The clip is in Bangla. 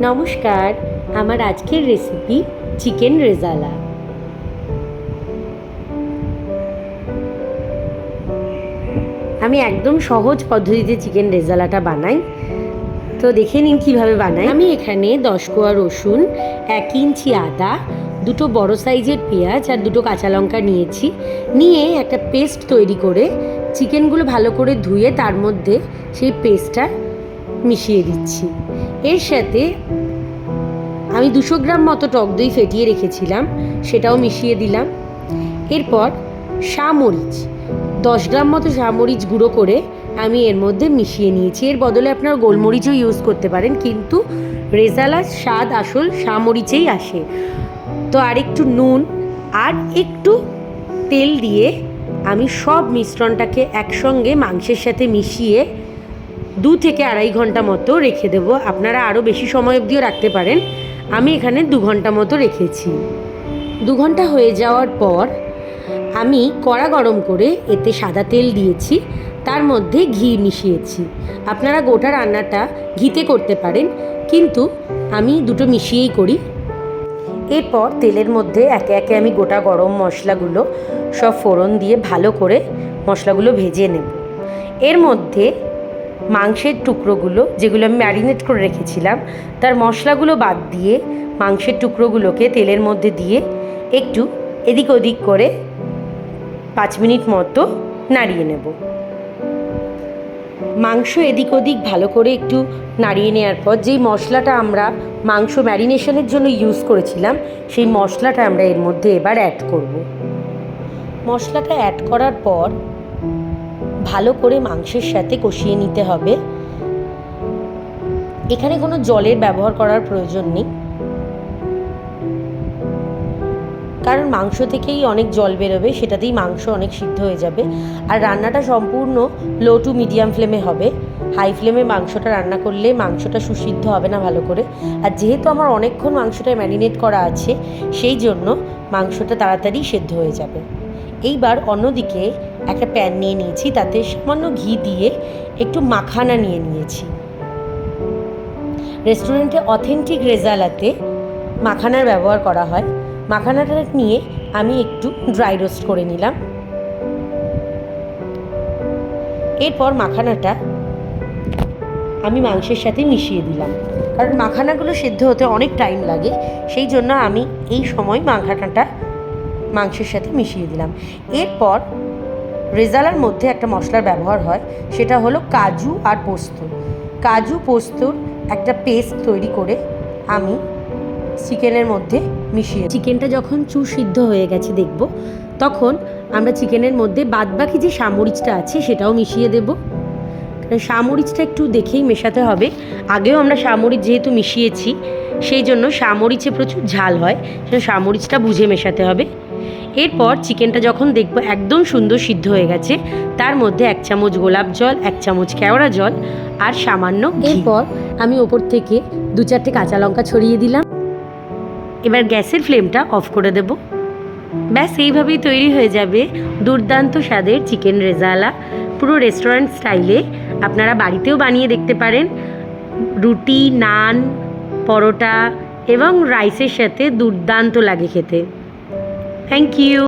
নমস্কার, আমার আজকের রেসিপি চিকেন রেজালা। আমি একদম সহজ পদ্ধতিতে চিকেন রেজালাটা বানাই, তো দেখে নিন কীভাবে বানাই। আমি এখানে 10 কোয়া রসুন, 1 ইঞ্চি আদা, দুটো বড় সাইজের পেঁয়াজ আর দুটো কাঁচা লঙ্কা নিয়েছি। নিয়ে একটা পেস্ট তৈরি করে চিকেনগুলো ভালো করে ধুয়ে তার মধ্যে সেই পেস্টটা মিশিয়ে দিচ্ছি। এর সাথে আমি 200 গ্রাম মতো টক দই ফেটিয়ে রেখেছিলাম, সেটাও মিশিয়ে দিলাম। এরপর শামরিচ 10 গ্রাম মতো শামরিচ গুঁড়ো করে আমি এর মধ্যে মিশিয়ে নিয়েছি। এর বদলে আপনারা গোলমরিচও ইউজ করতে পারেন, কিন্তু রেজালার স্বাদ আসল শামরিচেই আসে। তো আর একটু নুন আর একটু তেল দিয়ে আমি সব মিশ্রণটাকে একসঙ্গে মাংসের সাথে মিশিয়ে 2 থেকে 2.5 ঘন্টা মতো রেখে দেবো। আপনারা আরও বেশি সময় অবধিও রাখতে পারেন, আমি এখানে 2 ঘন্টা মতো রেখেছি। 2 ঘন্টা হয়ে যাওয়ার পর আমি কড়া গরম করে এতে সাদা তেল দিয়েছি, তার মধ্যে ঘি মিশিয়েছি। আপনারা গোটা রান্নাটা ঘিতে করতে পারেন, কিন্তু আমি দুটো মিশিয়েই করি। এরপর তেলের মধ্যে একে একে আমি গোটা গরম মশলাগুলো সব ফোড়ন দিয়ে ভালো করে মশলাগুলো ভেজে নেব। এর মধ্যে মাংসের টুকরোগুলো, যেগুলো আমি ম্যারিনেট করে রেখেছিলাম, তার মশলাগুলো বাদ দিয়ে মাংসের টুকরোগুলোকে তেলের মধ্যে দিয়ে একটু এদিক ওদিক করে 5 মিনিট মতো নাড়িয়ে নেব। মাংস এদিক ওদিক ভালো করে একটু নাড়িয়ে নেওয়ার পর যেই মশলাটা আমরা মাংস ম্যারিনেশনের জন্য ইউজ করেছিলাম, সেই মশলাটা আমরা এর মধ্যে এবার অ্যাড করব। মশলাটা অ্যাড করার পর ভালো করে মাংসের সাথে কষিয়ে নিতে হবে। এখানে কোনো জলের ব্যবহার করার প্রয়োজন নেই, কারণ মাংস থেকেই অনেক জল বেরোবে, সেটাতেই মাংস অনেক সিদ্ধ হয়ে যাবে। আর রান্নাটা সম্পূর্ণ লো টু মিডিয়াম ফ্লেমে হবে। হাই ফ্লেমে মাংসটা রান্না করলে মাংসটা সুসিদ্ধ হবে না ভালো করে। আর যেহেতু আমার অনেকক্ষণ মাংসটা ম্যারিনেট করা আছে, সেই জন্য মাংসটা তাড়াতাড়ি সেদ্ধ হয়ে যাবে। এইবার অন্যদিকে একটা প্যান নিয়ে নিয়েছি, তাতে সামান্য ঘি দিয়ে একটু মাখানা নিয়ে নিয়েছি। রেস্টুরেন্টে অথেন্টিক রেজালাতে মাখানার ব্যবহার করা হয়। মাখানাটা নিয়ে আমি একটু ড্রাই রোস্ট করে নিলাম। এরপর মাখানাটা আমি মাংসের সাথে মিশিয়ে দিলাম, কারণ মাখানাগুলো সেদ্ধ হতে অনেক টাইম লাগে, সেই জন্য আমি এই সময় মাখানাটা মাংসের সাথে মিশিয়ে দিলাম। এরপর রেজালার মধ্যে একটা মশলার ব্যবহার হয়, সেটা হলো কাজু আর পোস্ত। কাজু পোস্তর একটা পেস্ট তৈরি করে আমি চিকেনের মধ্যে মিশিয়ে, চিকেনটা যখন সিদ্ধ হয়ে গেছে দেখব, তখন আমরা চিকেনের মধ্যে বাদবাকি যে শামরিচটা আছে সেটাও মিশিয়ে দেব। শামরিচটা একটু দেখেই মেশাতে হবে। আগেও আমরা শামরিচ যেহেতু মিশিয়েছি, সেই জন্য শামরিচে প্রচুর ঝাল হয়, সেটা শামরিচটা বুঝে মেশাতে হবে। এরপর চিকেনটা যখন দেখব একদম সুন্দর সিদ্ধ হয়ে গেছে, তার মধ্যে 1 চামচ গোলাপ জল, 1 চামচ কেওড়া জল আর সামান্য ঘি। এরপর আমি ওপর থেকে 2-4টে কাঁচা লঙ্কা ছড়িয়ে দিলাম। এবার গ্যাসের ফ্লেমটা অফ করে দেব। ব্যাস, এইভাবেই তৈরি হয়ে যাবে দুর্দান্ত স্বাদের চিকেন রেজালা। পুরো রেস্টুরেন্ট স্টাইলে। আপনারা বাড়িতেও বানিয়ে দেখতে পারেন। রুটি, নান, পরোটা এবং রাইসের সাথে দুর্দান্ত লাগে খেতে। Thank you.